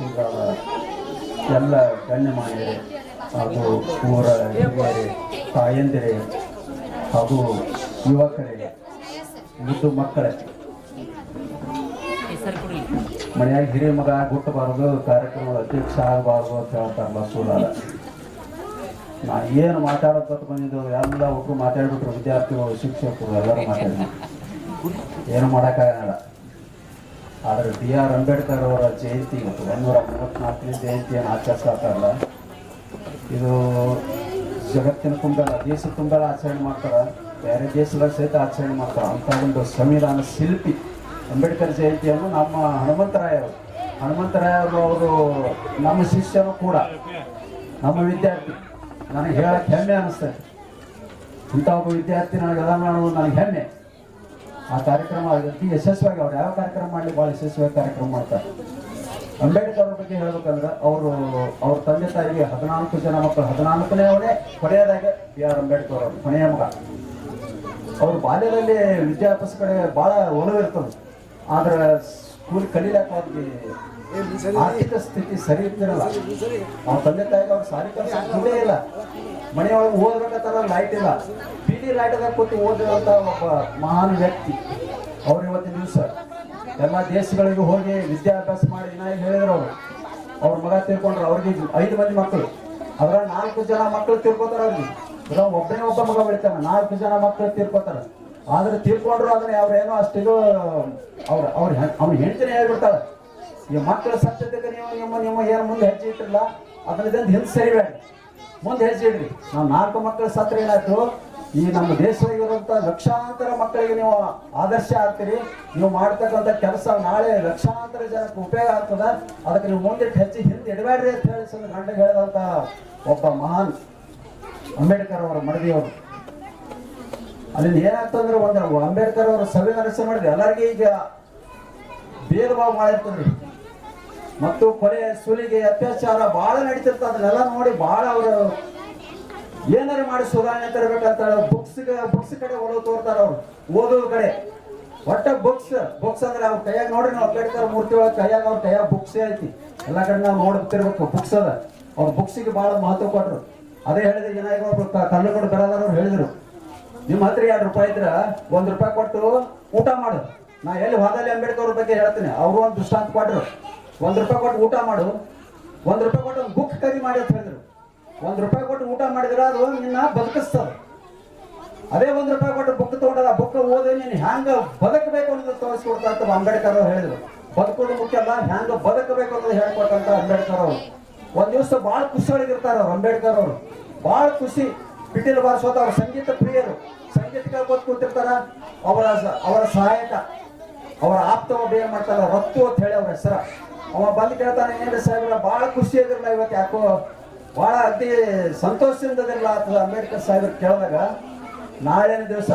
ಆಶೀರ್ವಾದ ಎಲ್ಲ ಗಣ್ಯಮಾನ್ಯರೇ ಹಾಗೂ ಊರ ಹಿರಿಯರೇ, ತಾಯಂದಿರೇ ಹಾಗೂ ಯುವಕರೇ, ಮುದ್ದು ಮಕ್ಕಳೇ, ಮನೆಯಾಗ ಹಿರಿಯ ಮಗ ಹುಟ್ಟಬಾರದು, ಕಾರ್ಯಕ್ರಮದ ಅಧ್ಯಕ್ಷ ಆಗಬಾರ್ದು ಅಂತ ಹೇಳ್ತಾರಲ್ಲ, ಸುಳ್ಳಲ್ಲ. ನಾ ಏನು ಮಾತಾಡೋದು ಬಂದಿದ್ದು ಎಲ್ಲ ಒಬ್ಬರು ಮಾತಾಡ್ಬಿಟ್ರು, ವಿದ್ಯಾರ್ಥಿಗಳು, ಶಿಕ್ಷಕರು ಎಲ್ಲರೂ ಮಾತಾಡಿದ್ರು. ಏನು ಮಾಡೋಕ್ಕಾಗಲ್ಲ. ಆದರೆ BR ಅಂಬೇಡ್ಕರ್ ಅವರ ಜಯಂತಿ ಇವತ್ತು 134ನೇ ಜಯಂತಿಯನ್ನು ಆಚರಿಸ್ತಾರಲ್ಲ, ಇದು ಜಗತ್ತಿನ ತುಂಬೆಲ್ಲ, ದೇಶ ತುಂಬೆಲ್ಲ ಆಚರಣೆ ಮಾಡ್ತಾರೆ, ಬೇರೆ ದೇಶದಾಗ ಸಹಿತ ಆಚರಣೆ ಮಾಡ್ತಾರೆ. ಅಂಥ ಒಂದು ಸಂವಿಧಾನ ಶಿಲ್ಪಿ ಅಂಬೇಡ್ಕರ್ ಜಯಂತಿಯನ್ನು ನಮ್ಮ ಹನುಮಂತರಾಯ ಅವರು ನಮ್ಮ ಶಿಷ್ಯರು ಕೂಡ, ನಮ್ಮ ವಿದ್ಯಾರ್ಥಿ. ನನಗೆ ಹೇಳಕ್ಕೆ ಹೆಮ್ಮೆ ಅನ್ನಿಸ್ತದೆ. ಇಂಥ ಒಬ್ಬ ವಿದ್ಯಾರ್ಥಿ ನನಗೆಲ್ಲ ಮಾಡೋದು ನನಗೆ ಹೆಮ್ಮೆ. ಆ ಕಾರ್ಯಕ್ರಮ ಅತಿ ಯಶಸ್ವಿಯಾಗಿ, ಅವ್ರು ಯಾವ ಕಾರ್ಯಕ್ರಮ ಮಾಡಲಿ ಭಾಳ ಯಶಸ್ವಿಯಾಗಿ ಕಾರ್ಯಕ್ರಮ ಮಾಡ್ತಾರೆ. ಅಂಬೇಡ್ಕರ್ ಅವ್ರ ಬಗ್ಗೆ ಹೇಳ್ಬೇಕಂದ್ರೆ ಅವ್ರ ತಂದೆ ತಾಯಿಗೆ 14 ಜನ ಮಕ್ಕಳು, 14ನೇ ಅವನೇ ಕೊನೆಯದಾಗೆ BR ಅಂಬೇಡ್ಕರ್ ಅವರು ಕೊನೆಯ ಮಗ. ಅವ್ರ ಬಾಲ್ಯದಲ್ಲಿ ವಿದ್ಯಾಭ್ಯಾಸ ಕಡೆ ಭಾಳ ಒಲವಿರ್ತದೆ. ಆದ್ರೆ ಸ್ಕೂಲ್ ಕಲೀಲಕ್ಕೆ ಅವ್ರಿಗೆ ಆರ್ಥಿಕ ಸ್ಥಿತಿ ಸರಿ ಇರ್ತಿರಲ್ಲ. ಅವ್ರ ತಂದೆ ತಾಯಿಗೆ ಅವ್ರು ಸಾರಿ ಕೆಲಸ ಇಲ್ಲ. ಮನೆಯೊಳಗೆ ಓದ್ಬೇಕಂತಾರ ಲೈಟ್ ಇಲ್ಲ, ಬೀದಿ ಲೈಟ್ದಾಗ ಕೂತು ಓದಿರುವಂಥ ಒಬ್ಬ ಮಹಾನ್ ವ್ಯಕ್ತಿ ಅವ್ರು. ಇವತ್ತಿನ ದಿವಸ ಎಲ್ಲ ದೇಶಗಳಿಗೆ ಹೋಗಿ ವಿದ್ಯಾಭ್ಯಾಸ ಮಾಡಿ ಏನಾಗಿ ಹೇಳಿದ್ರು. ಅವ್ರ ಮಗ ತೀರ್ಕೊಂಡ್ರು. ಅವ್ರಿಗೆ 5 ಮಂದಿ ಮಕ್ಕಳು, ಅದ್ರ 4 ಜನ ಮಕ್ಕಳು ತೀರ್ಕೋತಾರೆ. ಅವ್ರಿಗೆ ಒಬ್ಬನೇ ಒಬ್ಬ ಮಗ ಬೆಳಿತಾನೆ, 4 ಜನ ಮಕ್ಕಳು ತೀರ್ಕೋತಾರೆ. ಆದ್ರೆ ತೀರ್ಕೊಂಡ್ರು ಅದನ್ನ ಅವ್ರೇನೋ ಅಷ್ಟಿದು ಅವ್ನ ಹೆಂಡತಿನೇ ಹೇಳ್ಬಿಡ್ತಾಳೆ, ಈ ಮಕ್ಕಳ ಸತ್ಯತೆಗೆ ನೀವು ಏನು ಮುಂದೆ ಹೆಜ್ಜೆ ಇಟ್ಟಿರಲ್ಲ, ಅದರಿಂದ ಹಿಂದೆ ಸರಿಬೇಡ, ಮುಂದೆ ಹೆಜ್ಜೆ ಇಡ್ರಿ. ನಾವು 4 ಮಕ್ಕಳ ಸತ್ರ ಏನಾಯ್ತು, ಈ ನಮ್ಮ ದೇಶದಲ್ಲಿರುವಂಥ ಲಕ್ಷಾಂತರ ಮಕ್ಕಳಿಗೆ ನೀವು ಆದರ್ಶ ಆಗ್ತೀರಿ. ನೀವು ಮಾಡ್ತಕ್ಕಂಥ ಕೆಲಸ ನಾಳೆ ಲಕ್ಷಾಂತರ ಜನಕ್ಕೆ ಉಪಯೋಗ ಆಗ್ತದ. ಅದಕ್ಕೆ ನೀವು ಮುಂದೆ ಹೆಜ್ಜೆ ಹಿಂದೆ ಇಡಬೇಡ್ರಿ ಅಂತ ಹೇಳಿ ಗಂಡ ಹೇಳಿದಂಥ ಒಬ್ಬ ಮಹಾನ್ ಅಂಬೇಡ್ಕರ್ ಅವರ ಮಡದಿಯವರು. ಅಲ್ಲಿಂದ ಏನಾಗ್ತಂದ್ರೆ, ಒಂದು ಅಂಬೇಡ್ಕರ್ ಅವರ ಸಂವಿಧಾನ ರಚನೆ ಮಾಡಿದ್ರೆ ಎಲ್ಲರಿಗೂ ಈಗ ಭೇದ ಭಾವ ಮಾಡಿರ್ತದ್ರಿ. ಮತ್ತು ಕೊಲೆ, ಸುಲಿಗೆ, ಅತ್ಯಾಚಾರ ಭಾಳ ನಡೀತಿರ್ತ. ಅದನ್ನೆಲ್ಲ ನೋಡಿ ಭಾಳ ಅವರು ಏನಾರು ಮಾಡಿ ಸುಧಾರಣೆ ತರಬೇಕಂತ ಬುಕ್ಸ್ ಕಡೆ ಒಲವು ತೋರ್ತಾರ. ಅವ್ರು ಓದೋದ್ ಕಡೆ ಒಟ್ಟ ಬುಕ್ಸ್ ಅಂದ್ರೆ ಅವ್ರ ಕೈಯಾಗ ನೋಡ್ರಿ, ನಾವು ಅಂಬೇಡ್ಕರ್ ಮೂರ್ತಿ ಒಳಗೆ ಕೈಯಾಗ ಅವ್ರ ಕೈಯಾಗ ಬುಕ್ಸೇ ಐತಿ. ಎಲ್ಲ ಕಡೆ ನಾವು ನೋಡ್ತಿರ್ಬೇಕು, ಬುಕ್ಸ್ ಅದ. ಅವ್ರ ಬುಕ್ಸಿಗೆ ಭಾಳ ಮಹತ್ವ ಕೊಟ್ರು. ಅದೇ ಹೇಳಿದ್ರೆ ಏನಾಗಿ ಒಬ್ರು ಕಲ್ಲುಗಳು ಬರೋದವ್ರು ಹೇಳಿದ್ರು, ನಿಮ್ಮ ಹತ್ರ 2 ರೂಪಾಯಿ ಇದ್ರ 1 ರೂಪಾಯಿ ಕೊಟ್ಟು ಊಟ ಮಾಡು. ನಾ ಎಲ್ಲಿ ಹೋದಲ್ಲಿ ಅಂಬೇಡ್ಕರ್ ಅವ್ರ ಬಗ್ಗೆ ಹೇಳ್ತೀನಿ. ಅವರು ಒಂದು ದೃಷ್ಟಾಂತ ಕೊಟ್ರು, 1 ರೂಪಾಯಿ ಕೊಟ್ಟು ಊಟ ಮಾಡು, 1 ರೂಪಾಯಿ ಕೊಟ್ಟು ಒಂದು ಬುಕ್ ಖರೀದಿ ಮಾಡಿ ಅಂತ ಹೇಳಿದ್ರು. 1 ರೂಪಾಯಿ ಕೊಟ್ಟು ಊಟ ಮಾಡಿದ್ರೆ ಅದು ನಿನ್ನ ಬದುಕಿಸ್ತದ. ಅದೇ 1 ರೂಪಾಯಿ ಕೊಟ್ಟು ಬುಕ್ ತಗೊಂಡದ, ಬುಕ್ ಓದಿ ನೀನು ಹ್ಯಾಂಗ ಬದುಕಬೇಕು ಅನ್ನೋದು ತೋರಿಸ್ಕೊಡ್ತಾ ಅಂತ ಅಂಬೇಡ್ಕರ್ ಅವ್ರು ಹೇಳಿದ್ರು. ಬದುಕೋದು ಮುಖ್ಯ ಅಲ್ಲ, ಹ್ಯಾಂಗ ಬದುಕಬೇಕು ಅನ್ನೋದು ಹೇಳ್ಕೊಟ್ಟಂತ ಅಂಬೇಡ್ಕರ್ ಅವರು. ಒಂದ್ ದಿವಸ ಭಾಳ ಖುಷಿ ಒಳಗಿರ್ತಾರ ಅವ್ರು ಅಂಬೇಡ್ಕರ್ ಅವರು, ಭಾಳ ಖುಷಿ. ಪಿಟೀಲ್ ಬಾರಿಸೋದು. ಅವ್ರ ಸಂಗೀತ ಪ್ರಿಯರು, ಸಂಗೀತ ಕೇಳ್ಕೊತ ಕೂತಿರ್ತಾರ. ಅವರ ಸಹಾಯಕ, ಅವರ ಆಪ್ತ ಒಬ್ಬ ಏನ್ ಮಾಡ್ತಾರ, ರತ್ತು ಅಂತ ಹೇಳಿ ಅವ್ರ ಹೆಸರ. ಅವ ಬಂದು ಕೇಳ್ತಾನೆ, ಏನ್ರಿ ಸಾಹೇಬ್ರ ಭಾಳ ಖುಷಿ ಇದ್ರಲ್ಲ ಇವತ್ತು, ಯಾಕೋ ಭಾಳ ಅತಿ ಸಂತೋಷದಿಂದ ಇದಿರಲ್ಲ ಅಂತ ಅಂಬೇಡ್ಕರ್ ಸಾಹೇಬ್ರ ಕೇಳಿದಾಗ, ನಾಳಿನ ದಿವಸ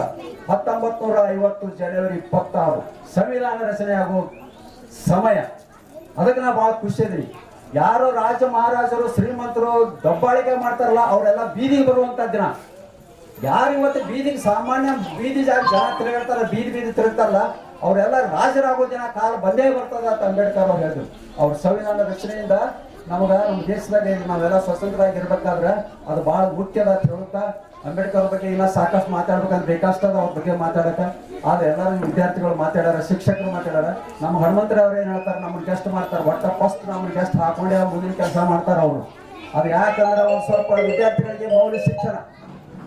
1950 ಜನವರಿ 26 ಸಂವಿಧಾನ ರಚನೆ ಆಗೋ ಸಮಯ. ಅದಕ್ಕೆ ನಾ ಭಾಳ ಖುಷಿ ಇದೀನಿ. ಯಾರು ರಾಜ ಮಹಾರಾಜರು, ಶ್ರೀಮಂತರು ದಬ್ಬಾಳಿಕೆ ಮಾಡ್ತಾರಲ್ಲ, ಅವರೆಲ್ಲ ಬೀದಿಗೆ ಬರುವಂತ ದಿನ. ಯಾರು ಇವತ್ತು ಬೀದಿಗೆ ಸಾಮಾನ್ಯ ಬೀದಿ ಜನ ತಿರುಗಾಡ್ತಾರ, ಬೀದಿ ತಿರುಗ್ತಾರಲ್ಲ, ಅವರೆಲ್ಲ ರಾಜರಾಗೋ ದಿನ ಕಾಲ ಬಂದೇ ಬರ್ತದ ಅಂತ ಅಂಬೇಡ್ಕರ್ ಅವ್ರು ಹೇಳಿದ್ರು. ಅವ್ರ ಸಂವಿಧಾನ ರಚನೆಯಿಂದ ನಮ್ಮ ದೇಶದಾಗ ನಾವೆಲ್ಲ ಸ್ವತಂತ್ರರಾಗಿರ್ಬೇಕಾದ್ರೆ ಅದು ಬಹಳ ಮುಖ್ಯದ ಅಂತ ಹೇಳುತ್ತಾ, ಅಂಬೇಡ್ಕರ್ ಅವ್ರ ಬಗ್ಗೆ ಇಲ್ಲ ಸಾಕಷ್ಟು ಮಾತಾಡ್ಬೇಕಂತ ಬೇಕಷ್ಟದ ಅವ್ರ ಬಗ್ಗೆ ಮಾತಾಡಕ. ಆದ್ರೆ ಎಲ್ಲರೂ ವಿದ್ಯಾರ್ಥಿಗಳು ಮಾತಾಡಾರ, ಶಿಕ್ಷಕರು ಮಾತಾಡಾರ. ನಮ್ಮ ಹನುಮಂತರಾವ್ ಅವ್ರು ಏನ್ ಹೇಳ್ತಾರೆ, ನಮ್ಮನ್ನ ಗೆಸ್ಟ್ ಮಾಡ್ತಾರೆ. ಒಟ್ಟ ಫಸ್ಟ್ ನಮ್ಮನ್ನ ಗೆಸ್ಟ್ ಹಾಕೊಂಡೆ ಅವ್ರು ಮುಂದಿನ ಕೆಲಸ ಮಾಡ್ತಾರೆ ಅವರು. ಅದು ಯಾಕಂದ್ರೆ ಒಂದು ಸ್ವಲ್ಪ ವಿದ್ಯಾರ್ಥಿಗಳಿಗೆ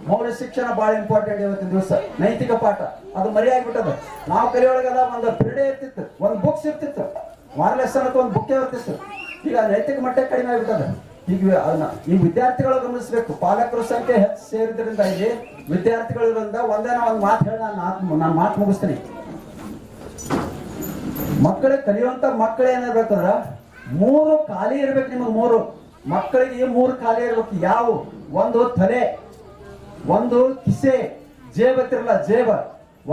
ಮೌಲ್ಯ ಶಿಕ್ಷಣ ಬಹಳ ಇಂಪಾರ್ಟೆಂಟ್ ಇವತ್ತಿನ ದಿವಸ. ನೈತಿಕ ಪಾಠ ಅದು ಮರೆಯಾಗ್ಬಿಟ್ಟದ. ನಾವು ಕಲಿಯೊಳಗೆಲ್ಲ ಒಂದು ಪಿರಿಯಡ್ ಇರ್ತಿತ್ತು, ಒಂದು ಬುಕ್ಸ್ ಇರ್ತಿತ್ತು, ಮಾರ್ಲೆಸನ್ ಅಂತ ಒಂದು ಬುಕ್ಕೇ ಇರ್ತಿತ್ತು. ಈಗ ನೈತಿಕ ಮಟ್ಟ ಕಡಿಮೆ ಆಗ್ಬಿಟ್ಟದ. ಈಗ ಈ ವಿದ್ಯಾರ್ಥಿಗಳು ಗಮನಿಸಬೇಕು. ಪಾಲಕರ ಸಂಖ್ಯೆ ಹೆಚ್ಚು ಸೇರಿದ್ರಿಂದ ಇಲ್ಲಿ ವಿದ್ಯಾರ್ಥಿಗಳಿಂದ ಒಂದೇ ಒಂದು ಮಾತು ಹೇಳಿ ನಾನು ಮಾತು ಮುಗಿಸ್ತೀನಿ. ಮಕ್ಕಳಿಗೆ ಕಲಿಯುವಂತ ಮಕ್ಕಳು ಏನಿರ್ಬೇಕಂದ್ರ 3 ಖಾಲಿ ಇರ್ಬೇಕು. ನಿಮಗೆ 3 ಮಕ್ಕಳಿಗೆ 3 ಖಾಲಿ ಇರ್ಬೇಕು. ಯಾವ? ಒಂದು ತಲೆ, ಒಂದು ಕಿಸೆ, ಜೇಬ್ ಹತ್ತಿರಲ್ಲ ಜೇಬ,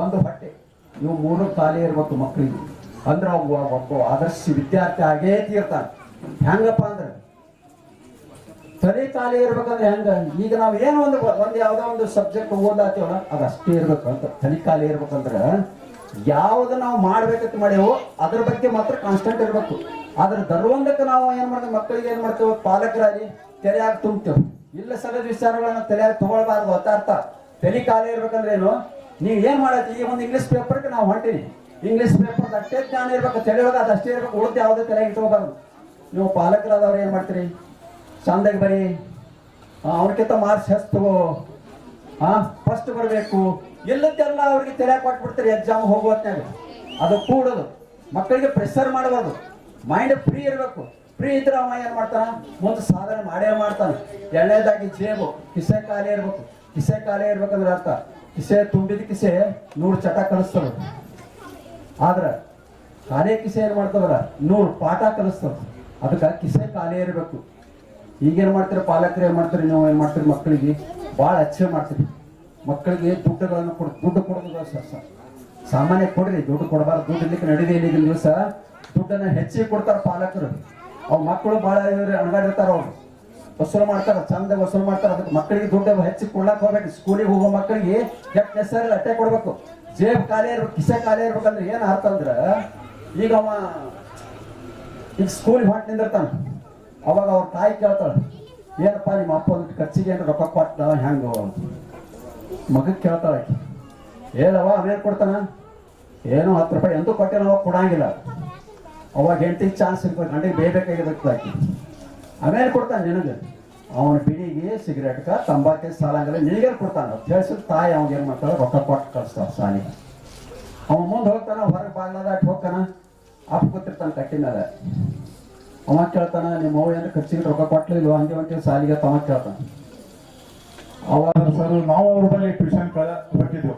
ಒಂದು ಹೊಟ್ಟೆ. ಇವು 3 ಖಾಲಿ ಇರ್ಬೇಕು ಮಕ್ಕಳಿಗೆ. ಅಂದ್ರೆ ಒಬ್ಬ ಆದರ್ಶ ವಿದ್ಯಾರ್ಥಿ ಆಗೇ ತೀರ್ತಾನೆ. ಹೆಂಗಪ್ಪ ಅಂದ್ರೆ ತಲೆ ಖಾಲಿ ಇರ್ಬೇಕಂದ್ರೆ ಹೆಂಗ? ಈಗ ನಾವು ಏನೋ ಒಂದು ಯಾವ್ದೋ ಒಂದು ಸಬ್ಜೆಕ್ಟ್ ಓದಾತೀವಲ್ಲ, ಅದಷ್ಟೇ ಇರ್ಬೇಕು ಅಂತ. ತಲೆ ಖಾಲಿ ಇರ್ಬೇಕಂದ್ರೆ ಯಾವ್ದು ನಾವು ಮಾಡ್ಬೇಕಂತ ಮಾಡೇವೋ ಅದ್ರ ಬಗ್ಗೆ ಮಾತ್ರ ಕಾನ್ಸ್ಟೆಂಟ್ ಇರ್ಬೇಕು. ಆದ್ರೆ ಧರ್ವಂಗಕ್ಕೆ ನಾವು ಏನು ಮಾಡ್ತೇವೆ, ಮಕ್ಕಳಿಗೆ ಏನು ಮಾಡ್ತೇವೆ, ಪಾಲಕರಾಗಿ ತಲೆಯಾಗಿ ತುಂಬ್ತೇವೆ. ಇಲ್ಲ ಸಗದ ವಿಚಾರಗಳನ್ನ ತಲೆಯಾಗಿ ತಗೊಳ್ಬಾರ್ದು. ಅರ್ಥ ತಲೆ ಖಾಲಿ ಇರ್ಬೇಕಂದ್ರೆ ಏನು, ನೀವು ಏನು ಮಾಡತ್ತಿ, ಈ ಒಂದು ಇಂಗ್ಲೀಷ್ ಪೇಪರ್ಗೆ ನಾವು ಹೊಂಟೀನಿ, ಇಂಗ್ಲೀಷ್ ಪೇಪರ್ ಅಷ್ಟೇ ಜ್ಞಾನ ಇರ್ಬೇಕು, ತಲೆಯೊಳಗೆ ಅದು ಅಷ್ಟೇ ಇರ್ಬೇಕು, ಉಳಿದು ಯಾವುದೇ ತಲೆಯಾಗಿ ಇಟ್ಕೋಬಾರ್ದು. ನೀವು ಪಾಲಕರಾದವ್ರು ಏನು ಮಾಡ್ತೀರಿ, ಚಂದಾಗಿ ಬರೀ, ಅವನಕ್ಕಿಂತ ಮಾರ್ಕ್ಸ್ ಹೆಚ್ಚು ಫಸ್ಟ್ ಬರಬೇಕು, ಎಲ್ಲದ್ದೆಲ್ಲ ಅವ್ರಿಗೆ ತಲೆಯಾಗಿ ಕೊಟ್ಬಿಡ್ತೀರಿ ಎಕ್ಸಾಮ್ ಹೋಗುವತ್ನಾಗ. ಅದು ಕೂಡೋದು, ಮಕ್ಕಳಿಗೆ ಪ್ರೆಷರ್ ಮಾಡಬಾರ್ದು, ಮೈಂಡ್ ಫ್ರೀ ಇರಬೇಕು. ಫ್ರೀ ಇದ್ರೆ ಅವ ಏನು ಮಾಡ್ತಾನೆ, ಮುಂದೆ ಸಾಧನೆ ಮಾಡೇ ಮಾಡ್ತಾನೆ. ಎರಡನೇದಾಗಿ ಜೇಬು, ಕಿಸೆ ಖಾಲಿ ಇರ್ಬೇಕು. ಕಿಸೆ ಖಾಲಿ ಇರ್ಬೇಕಂದ್ರೆ ಅರ್ಥ, ಕಿಸೆ ತುಂಬಿದ ಕಿಸೆ 100 ಚಟ ಕಲಿಸ್ತದ, ಆದ್ರೆ ಖಾಲಿ ಕಿಸೆ ಏನು ಮಾಡ್ತದ್ರ 100 ಪಾಠ ಕಲಿಸ್ತದ. ಅದಕ್ಕೆ ಕಿಸೆ ಖಾಲಿ ಇರಬೇಕು. ಈಗೇನು ಮಾಡ್ತೀರಿ ಪಾಲಕರು, ಏನು ಮಾಡ್ತೀರಿ, ನೀವು ಏನು ಮಾಡ್ತೀರಿ, ಮಕ್ಕಳಿಗೆ ಭಾಳ ಅಚ್ಚೆ ಮಾಡ್ತೀರಿ. ಮಕ್ಕಳಿಗೆ ದುಡ್ಡುಗಳನ್ನು ದುಡ್ಡು ಕೊಡೋದು ಸರ್ ಸಾಮಾನ್ಯ ಕೊಡ್ರಿ, ದುಡ್ಡು ಕೊಡಬಾರ್ದು. ದುಡ್ಡು ಇರ್ಲಿಕ್ಕೆ ನಡೀದೇ ಈಗಿನ ದಿವಸ ದುಡ್ಡನ್ನು ಹೆಚ್ಚಿಗೆ ಕೊಡ್ತಾರೆ ಪಾಲಕರು. ಅವ್ ಮಕ್ಕಳು ಭಾಳ ಅಣಗಾಡಿರ್ತಾರ, ಅವ್ರು ವಸೂಲು ಮಾಡ್ತಾರೆ, ಚಂದ ವಸೂಲು ಮಾಡ್ತಾರೆ. ಅದಕ್ಕೆ ಮಕ್ಕಳಿಗೆ ದುಡ್ಡು ಹೆಚ್ಚಿಗೆ ಕೊಡ್ಲಾಕ್ ಹೋಗ್ಬೇಕು. ಸ್ಕೂಲಿಗೆ ಹೋಗೋ ಮಕ್ಕಳಿಗೆ ಎಷ್ಟು ನೆಸರಿ ಅಟ್ಟೆ ಕೊಡ್ಬೇಕು. ಜೇಬ್ ಖಾಲಿ ಇರ್ಬೇಕು, ಕಿಸೆ ಖಾಲಿ ಇರ್ಬೇಕಂದ್ರೆ ಏನು ಅರ್ಥ ಅಂದ್ರೆ, ಈಗ ಅವ ಈಗ ಸ್ಕೂಲಿಗೆ ಹೊಂಟು ನಿಂದಿರ್ತಾನೆ, ಅವಾಗ ಅವ್ರ ತಾಯಿ ಕೇಳ್ತಾಳೆ, ಏನಪ್ಪ ನಿಮ್ಮ ಅಪ್ಪ ಒಂದು ಖರ್ಚಿಗೆ ಏನು ರೊಕ್ಕ ಕೊಟ್ಟ ಹೆಂಗ ಮಗಕ್ಕೆ ಕೇಳ್ತಾಳೆ. ಹೇಳವ ಅವೇನು ಕೊಡ್ತಾನ, ಏನೋ 10 ರೂಪಾಯಿ ಎಂತೂ ಕೊಟ್ಟೆ ನಾವು ಕೊಡಂಗಿಲ್ಲ. ಅವಾಗ ಹೆಂಡತಿಗೆ ಚಾನ್ಸ್ ಇರ್ಬೇಕು, ಗಂಡಿಗೆ ಬೇಯಬೇಕಾಗಿರ್ಬೇಕು ಆಕಿ. ಆಮೇಲೆ ಕೊಡ್ತಾನೆ ನಿನಗೆ, ಅವನ ಬಿಡಿಗೆ ಸಿಗರೇಟ್ಗೆ ತಂಬಾಕಿಗೆ ಸಾಲಂಗಿಲ್ಲ, ನಿನಗೇನು ಕೊಡ್ತಾನೆ ತಿಳಿಸಿದ ತಾಯಿ ಅವ್ನಿಗೆ ಏನು ಮಾಡ್ತಾಳೆ, ರೊಕ್ಕ ಕೊಟ್ಟು ಕಳಿಸ್ತಾವ ಸಾಲಿಗೆ. ಅವ ಮುಂದೆ ಹೋಗ್ತಾನ, ಹೊರಗೆ ಬಾಗ್ಲಾದಾಟ್ ಹೋಗ್ತಾನ, ಅಪ್ಪ ಕೂತಿರ್ತಾನೆ ಕಟ್ಟಿ ಮೇಲೆ. ಅವ ಕೇಳ್ತಾನ, ನಿಮ್ಮ ಅವ್ವ ಏನು ಖರ್ಚಿಗೆ ರೊಕ್ಕ ಕೊಟ್ಲಿಲ್ವ, ಹಂಗೆ ಹೊಂಟಿವಿ ಸಾಲಿಗೆ ತಮ್ಮ ಕೇಳ್ತಾನೆ. ಅವಾಗ ಸರ್ ನಾವು ಅವ್ರ ಬಳಿ ಟ್ಯೂಷನ್ ಕೊಟ್ಟಿದ್ವು.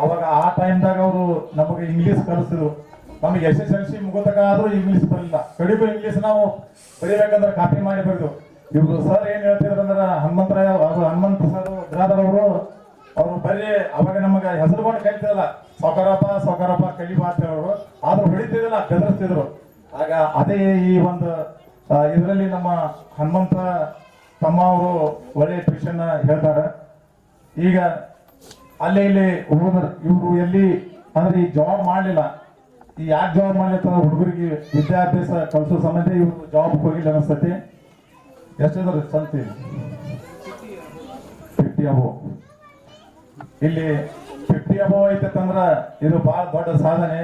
ಅವಾಗ ಆ ಟೈಮ್ದಾಗ ಅವರು ನಮಗೆ ಇಂಗ್ಲೀಷ್ ಕಲಿಸಿದ್ರು. ನಮಗೆ SSLC ಮುಗೋತಕ ಆದ್ರೂ ಇಂಗ್ಲೀಷ್ ಬರಲಿಲ್ಲ. ಕಡಿಮೆ ಇಂಗ್ಲೀಷ್ ನಾವು ಬರೀಬೇಕಂದ್ರೆ ಕಾಪಿ ಮಾಡಿ ಬರೆದು. ಇವ್ರು ಸರ್ ಏನ್ ಹೇಳ್ತಿದ್ರು ಅಂದ್ರೆ, ಹನುಮಂತ ಸರ್ ಬಿರಾದರ್ ಅವರು ಬರೀ ಅವಾಗ ನಮಗೆ ಹೆಸರುಕೊಂಡು ಕಲಿತಿರಲ್ಲ, ಸೌಕರಪ್ಪ ಕಲಿಬಾ ಅಂತ ಹೇಳೋರು. ಆದ್ರೂ ಹೊಡಿತಿದಿಲ್ಲ, ಬೆದರಿಸ್ತಿದ್ರು. ಆಗ ಅದೇ ಈ ಒಂದು ಇದರಲ್ಲಿ ನಮ್ಮ ಹನುಮಂತ ತಮ್ಮ ಅವರು ಒಳ್ಳೆ ಟ್ಯೂಷನ್ ಹೇಳ್ತಾರೆ. ಈಗ ಅಲ್ಲೇ ಇಲ್ಲಿ ಹೋದ್ರ ಇವರು ಎಲ್ಲಿ ಅಂದ್ರೆ ಈ ಜಾಬ್ ಮಾಡಲಿಲ್ಲ. ಈ ಯಾಕೆ ಜಾಬ್ ಮಾಡ್ಲಿತ್ತ ಹುಡುಗರಿಗೆ ವಿದ್ಯಾಭ್ಯಾಸ ಕಲಿಸೋ ಸಂಬಂಧ ಇವರು ಜಾಬ್ ಹೋಗಿಲ್ಲ ಅನಿಸ್ತತಿ. ಎಷ್ಟಿದ್ರು ಸಂತಿ 50 ಅಬೋ. ಇಲ್ಲಿ 50 ಅಬೋ ಐತಂದ್ರ ಇದು ಬಹಳ ದೊಡ್ಡ ಸಾಧನೆ.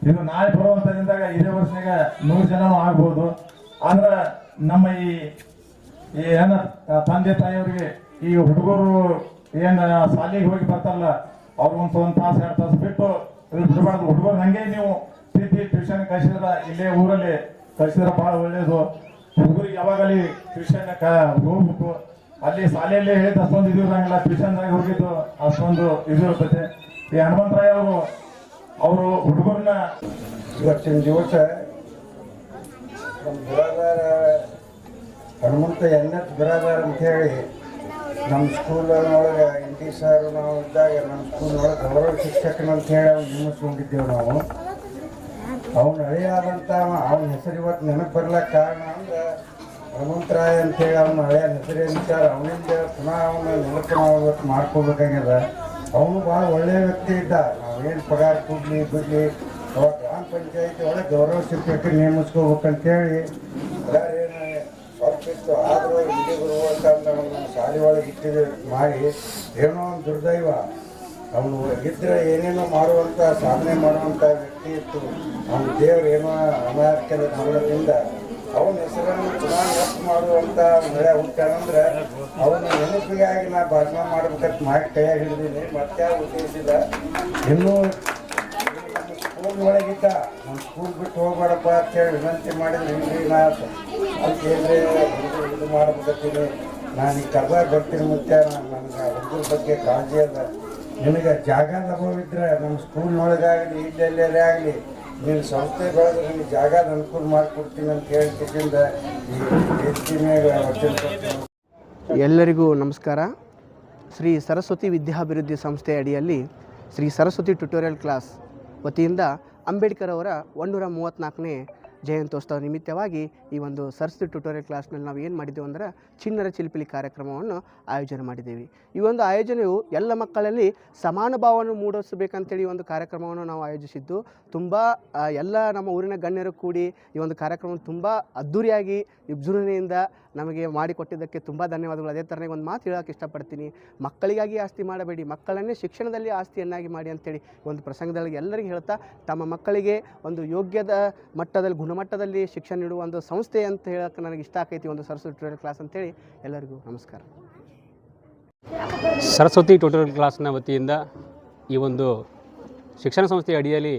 ಇದು ನಾಳೆ ಬರುವಂತ ದಿನದಾಗ ಇದೇ ವರ್ಷನಾಗ 100 ಜನನೂ ಆಗ್ಬೋದು. ಆದ್ರ ನಮ್ಮ ಈ ಏನ ತಂದೆ ತಾಯಿಯವರಿಗೆ ಈ ಹುಡುಗರು ಏನ್ ಶಾಲೆಗೆ ಹೋಗಿ ಬರ್ತಾರಲ್ಲ, ಅವ್ರಿಗೊಂದು 1 ತಾಸು 2 ತಾಸು ಬಿಟ್ಟು ಬಿಡಬಾರ್ದು. ಹುಡುಗರು ಹಂಗೆ ನೀವು ಪ್ರೀತಿ ಟ್ಯೂಷನ್ ಕಳಿಸಿದ್ರ, ಇಲ್ಲೇ ಊರಲ್ಲಿ ಕಳಿಸಿದ್ರೆ ಬಹಳ ಒಳ್ಳೇದು. ಹುಡುಗರಿಗೆ ಯಾವಾಗಲಿ ಟ್ಯೂಷನ್ ಹೋಗ್ಬೇಕು. ಅಲ್ಲಿ ಶಾಲೆಯಲ್ಲೇ ಹೇಳಿದ ಅಷ್ಟೊಂದು ಇದು ಇರಂಗಿಲ್ಲ, ಟ್ಯೂಷನ್ದಾಗ ಹೋಗಿದ್ದು ಅಷ್ಟೊಂದು ಇದು ಇರ್ತೈತೆ. ಈ ಹನುಮಂತರಾಯ ಅವರು ಹುಡುಗರನ್ನ ಇವತ್ತಿನ ದಿವಸ ನಮ್ಮ ಬಿರಾದಾರ ಹನುಮಂತ ಎನ್ಎಚ್ ಬಿರಾದಾರ್ ಅಂತ ಹೇಳಿ ನಮ್ಮ ಸ್ಕೂಲೊಳಗೆ ಇಂಗ್ಲೀಷ್ ಸಾರು ನಾವು ಇದ್ದಾಗ ನಮ್ಮ ಸ್ಕೂಲ್ನೊಳಗೆ ಗೌರವ ಶಿಕ್ಷಕನಂತ ಹೇಳಿ ಅವ್ನು ನೇಮಿಸ್ಕೊಂಡಿದ್ದೇವೆ ನಾವು. ಅವನ ಹಳೆಯಾದಂಥ ಅವನ ಹೆಸರು ಇವತ್ತು ನೆನಪು ಬರ್ಲಿಕ್ಕೆ ಕಾರಣ ಅಂದ್ರೆ ಹನುಮಂತರಾಯ ಅಂತೇಳಿ ಅವನ ಹಳೆಯ ಹೆಸರು ವಿಚಾರ ಅವನಿಂದ ಪುನಃ ಅವನ ನೆನಪು ನಾವು ಇವತ್ತು ಮಾಡ್ಕೋಬೇಕಾಗ್ಯದ. ಅವನು ಭಾಳ ಒಳ್ಳೆಯ ವ್ಯಕ್ತಿ ಇದ್ದ. ನಾವೇನು ಪಗಾರ ಕೊಡ್ಲಿ ಬಿಡ್ಲಿ, ಅವಾಗ ಗ್ರಾಮ ಪಂಚಾಯತಿ ಒಳಗೆ ಗೌರವ ಶಿಕ್ಷಕರು ನೇಮಿಸ್ಕೋಬೇಕಂತೇಳಿ ಏನು ಹೊರಪಿತ್ತು. ಆದರೂ ಇಲ್ಲಿ ಬರುವಂತಂದು ಅವನು ಶಾಲೆ ಒಳಗೆ ಇಟ್ಟಿದ್ದು ಮಾಡಿ ಏನೋ ಒಂದು ದುರ್ದೈವ. ಅವನು ಇದ್ರೆ ಏನೇನೋ ಮಾಡುವಂಥ ಸಾಧನೆ ಮಾಡುವಂಥ ವ್ಯಕ್ತಿ ಇತ್ತು. ಅವನ ದೇವರು ಏನೋ ಅನಾರೋಗ್ಯದ ಕಾರಣದಿಂದ ಅವನ ಹೆಸರನ್ನು ಪುನಃ ನೆನಪು ಮಾಡುವಂಥ ಮಳೆ ಹುಟ್ಟಾನಂದ್ರೆ ಅವನ ನೆನಪಿಗಾಗಿ ನಾ ಭಾಷಣ ಮಾಡ್ಬೇಕಂತ ಮಾಡಿ ಕೈಯಾಗಿ ಹಿಡಿದೀನಿ. ಮತ್ತೆ ಉದ್ದೇಶಿಸಿದ ಇನ್ನೂ ಸ್ಕೂಲ್ ಒಳಗಿದ್ದ, ನಮ್ಮ ಸ್ಕೂಲ್ ಬಿಟ್ಟು ಹೋಗ್ಬೇಡಪ್ಪ ಅಂತೇಳಿ ವಿನಂತಿ ಮಾಡಿದ್ರೆ ಇಲ್ರಿ ನಾ ಅಂತೇಳಿ ಇದು ಮಾಡ್ಬೇಕತ್ತೀನಿ, ನಾನು ಈ ಕರ್ದಾಗ ಬರ್ತೀನಿ. ಮತ್ತೆ ನನಗೆ ಹುಡುಗರ ಬಗ್ಗೆ ಕಾಳಜಿ ಅದ. ನಿನಗೆ ಜಾಗ ಲಭವಿದ್ರೆ ನಮ್ಮ ಸ್ಕೂಲ್ನೊಳಗಾಗಲಿ ಇಲ್ಲೆಲ್ಲೇ ಆಗಲಿ ನೀನು ಸಂಸ್ಥೆ ಬೆಳೆದ್ರೆ ನಿನಗೆ ಜಾಗದ ಅನುಕೂಲ ಮಾಡಿಕೊಡ್ತೀನಿ ಅಂತ ಹೇಳ್ತಿದ್ದಿಂದ ಈ ವೇದಿಕೆ ಮೇಲೆ ಎಲ್ಲರಿಗೂ ನಮಸ್ಕಾರ. ಶ್ರೀ ಸರಸ್ವತಿ ವಿದ್ಯಾಭಿವೃದ್ಧಿ ಸಂಸ್ಥೆ ಅಡಿಯಲ್ಲಿ ಶ್ರೀ ಸರಸ್ವತಿ ಟ್ಯುಟೋರಿಯಲ್ ಕ್ಲಾಸ್ ವತಿಯಿಂದ ಅಂಬೇಡ್ಕರ್ ಅವರ 134ನೇ ಜಯಂತ್ಯೋತ್ಸವ ನಿಮಿತ್ತವಾಗಿ ಈ ಒಂದು ಸರಸ್ವತಿ ಟ್ಯುಟೋರಿಯಲ್ ಕ್ಲಾಸ್ನಲ್ಲಿ ನಾವು ಏನು ಮಾಡಿದ್ದೇವೆ ಅಂದರೆ ಚಿಣ್ಣರ ಚಿಲಿಪಿಲಿ ಕಾರ್ಯಕ್ರಮವನ್ನು ಆಯೋಜನೆ ಮಾಡಿದ್ದೇವೆ. ಈ ಒಂದು ಆಯೋಜನೆಯು ಎಲ್ಲ ಮಕ್ಕಳಲ್ಲಿ ಸಮಾನ ಭಾವವನ್ನು ಮೂಡಿಸಬೇಕಂತೇಳಿ ಒಂದು ಕಾರ್ಯಕ್ರಮವನ್ನು ನಾವು ಆಯೋಜಿಸಿದ್ದು. ತುಂಬ ಎಲ್ಲ ನಮ್ಮ ಊರಿನ ಗಣ್ಯರು ಕೂಡಿ ಈ ಒಂದು ಕಾರ್ಯಕ್ರಮವನ್ನು ತುಂಬ ಅದ್ಧೂರಿಯಾಗಿ ವಿಜೃಂಭಣೆಯಿಂದ ನಮಗೆ ಮಾಡಿಕೊಟ್ಟಿದ್ದಕ್ಕೆ ತುಂಬ ಧನ್ಯವಾದಗಳು. ಅದೇ ಥರನೇ ಒಂದು ಮಾತು ಹೇಳೋಕ್ಕೆ ಇಷ್ಟಪಡ್ತೀನಿ, ಮಕ್ಕಳಿಗಾಗಿ ಆಸ್ತಿ ಮಾಡಬೇಡಿ, ಮಕ್ಕಳನ್ನೇ ಶಿಕ್ಷಣದಲ್ಲಿ ಆಸ್ತಿಯನ್ನಾಗಿ ಮಾಡಿ ಅಂತೇಳಿ ಒಂದು ಪ್ರಸಂಗದಲ್ಲಿ ಎಲ್ಲರಿಗೂ ಹೇಳ್ತಾ, ತಮ್ಮ ಮಕ್ಕಳಿಗೆ ಒಂದು ಯೋಗ್ಯದ ಮಟ್ಟದಲ್ಲಿ ಗುಣಮಟ್ಟದಲ್ಲಿ ಶಿಕ್ಷಣ ನೀಡುವ ಒಂದು ಸಂಸ್ಥೆ ಅಂತ ಹೇಳೋಕ್ಕೆ ನನಗೆ ಇಷ್ಟ ಆಕೈತಿ ಒಂದು ಸರಸ್ವತಿ ಟ್ಯುಟೋರಿಯಲ್ ಕ್ಲಾಸ್ ಅಂತೇಳಿ. ಎಲ್ಲರಿಗೂ ನಮಸ್ಕಾರ. ಸರಸ್ವತಿ ಟ್ಯುಟೋರಿಯಲ್ ಕ್ಲಾಸ್ನ ವತಿಯಿಂದ ಈ ಒಂದು ಶಿಕ್ಷಣ ಸಂಸ್ಥೆಯ ಅಡಿಯಲ್ಲಿ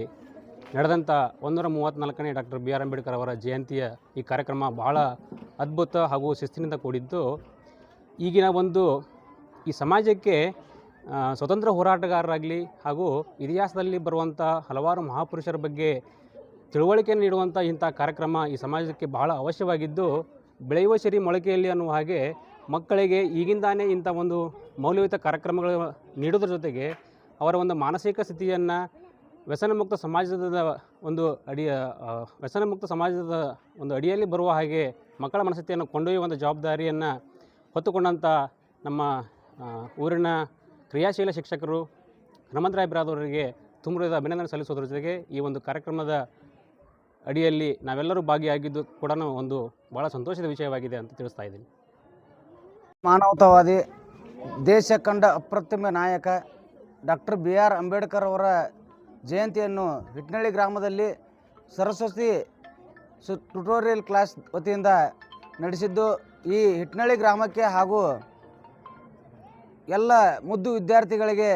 ನಡೆದಂಥ 134ನೇ ಡಾಕ್ಟರ್ ಬಿ ಆರ್ ಅಂಬೇಡ್ಕರ್ ಅವರ ಜಯಂತಿಯ ಈ ಕಾರ್ಯಕ್ರಮ ಬಹಳ ಅದ್ಭುತ ಹಾಗೂ ಶಿಸ್ತಿನಿಂದ ಕೂಡಿದ್ದು. ಈಗಿನ ಒಂದು ಈ ಸಮಾಜಕ್ಕೆ ಸ್ವತಂತ್ರ ಹೋರಾಟಗಾರರಾಗಲಿ ಹಾಗೂ ಇತಿಹಾಸದಲ್ಲಿ ಬರುವಂಥ ಹಲವಾರು ಮಹಾಪುರುಷರ ಬಗ್ಗೆ ತಿಳುವಳಿಕೆಯನ್ನು ನೀಡುವಂಥ ಇಂಥ ಕಾರ್ಯಕ್ರಮ ಈ ಸಮಾಜಕ್ಕೆ ಬಹಳ ಅವಶ್ಯವಾಗಿದ್ದು, ಬೆಳೆಯುವ ಸಿರಿ ಮೊಳಕೆಯಲ್ಲಿ ಅನ್ನುವ ಹಾಗೆ ಮಕ್ಕಳಿಗೆ ಈಗಿಂದಾನೇ ಇಂಥ ಒಂದು ಮೌಲ್ಯಯುತ ಕಾರ್ಯಕ್ರಮಗಳು ನೀಡೋದ್ರ ಜೊತೆಗೆ ಅವರ ಒಂದು ಮಾನಸಿಕ ಸ್ಥಿತಿಯನ್ನು ವ್ಯಸನಮುಕ್ತ ಸಮಾಜದ ಒಂದು ವ್ಯಸನಮುಕ್ತ ಸಮಾಜದ ಒಂದು ಅಡಿಯಲ್ಲಿ ಬರುವ ಹಾಗೆ ಮಕ್ಕಳ ಮನಸ್ಥಿತಿಯನ್ನು ಕೊಂಡೊಯ್ಯುವ ಒಂದು ಜವಾಬ್ದಾರಿಯನ್ನು ಹೊತ್ತುಕೊಂಡಂಥ ನಮ್ಮ ಊರಿನ ಕ್ರಿಯಾಶೀಲ ಶಿಕ್ಷಕರು ಹನುಮಂತರಾಯ ಬಿರಾದವರಿಗೆ ತುಂಬ ಅಭಿನಂದನೆ ಸಲ್ಲಿಸೋದ್ರ ಜೊತೆಗೆ ಈ ಒಂದು ಕಾರ್ಯಕ್ರಮದ ಅಡಿಯಲ್ಲಿ ನಾವೆಲ್ಲರೂ ಭಾಗಿಯಾಗಿದ್ದು ಕೂಡ ಒಂದು ಭಾಳ ಸಂತೋಷದ ವಿಷಯವಾಗಿದೆ ಅಂತ ತಿಳಿಸ್ತಾ ಇದ್ದೀನಿ. ಮಾನವತಾವಾದಿ, ದೇಶ ಕಂಡ ಅಪ್ರತಿಮ ನಾಯಕ ಡಾಕ್ಟರ್ ಬಿ ಆರ್ ಅಂಬೇಡ್ಕರ್ ಅವರ ಜಯಂತಿಯನ್ನು ಹಿಟ್ನಳ್ಳಿ ಗ್ರಾಮದಲ್ಲಿ ಸರಸ್ವತಿ ಟ್ಯುಟೋರಿಯಲ್ ಕ್ಲಾಸ್ ವತಿಯಿಂದ ನಡೆಸಿದ್ದು. ಈ ಹಿಟ್ನಳ್ಳಿ ಗ್ರಾಮಕ್ಕೆ ಹಾಗೂ ಎಲ್ಲ ಮುದ್ದು ವಿದ್ಯಾರ್ಥಿಗಳಿಗೆ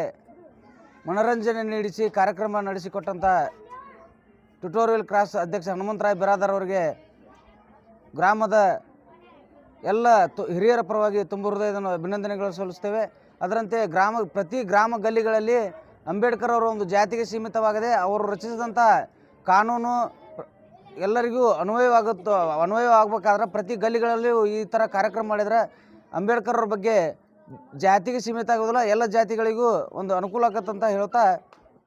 ಮನೋರಂಜನೆ ನೀಡಿಸಿ ಕಾರ್ಯಕ್ರಮ ನಡೆಸಿಕೊಟ್ಟಂಥ ಟ್ಯುಟೋರಿಯಲ್ ಕ್ಲಾಸ್ ಅಧ್ಯಕ್ಷ ಹನುಮಂತರಾಯ ಬಿರಾದರ್ ಅವರಿಗೆ ಗ್ರಾಮದ ಎಲ್ಲ ಹಿರಿಯರ ಪರವಾಗಿ ತುಂಬ ಹೃದಯದ ಅಭಿನಂದನೆಗಳು ಸಲ್ಲಿಸ್ತೇವೆ. ಅದರಂತೆ ಪ್ರತಿ ಗ್ರಾಮ ಗಲ್ಲಿಗಳಲ್ಲಿ ಅಂಬೇಡ್ಕರ್ ಅವರ ಒಂದು ಜಾತಿಗೆ ಸೀಮಿತವಾಗದೆ ಅವರು ರಚಿಸಿದಂಥ ಕಾನೂನು ಎಲ್ಲರಿಗೂ ಅನ್ವಯವಾಗಬೇಕಾದ್ರೆ ಪ್ರತಿ ಗಲ್ಲಿಗಳಲ್ಲಿ ಈ ಥರ ಕಾರ್ಯಕ್ರಮ ಮಾಡಿದರೆ ಅಂಬೇಡ್ಕರ್ ಅವ್ರ ಬಗ್ಗೆ ಜಾತಿಗೆ ಸೀಮಿತ ಆಗೋದಿಲ್ಲ, ಎಲ್ಲ ಜಾತಿಗಳಿಗೂ ಒಂದು ಅನುಕೂಲ ಆಗತ್ತಂತ ಹೇಳ್ತಾ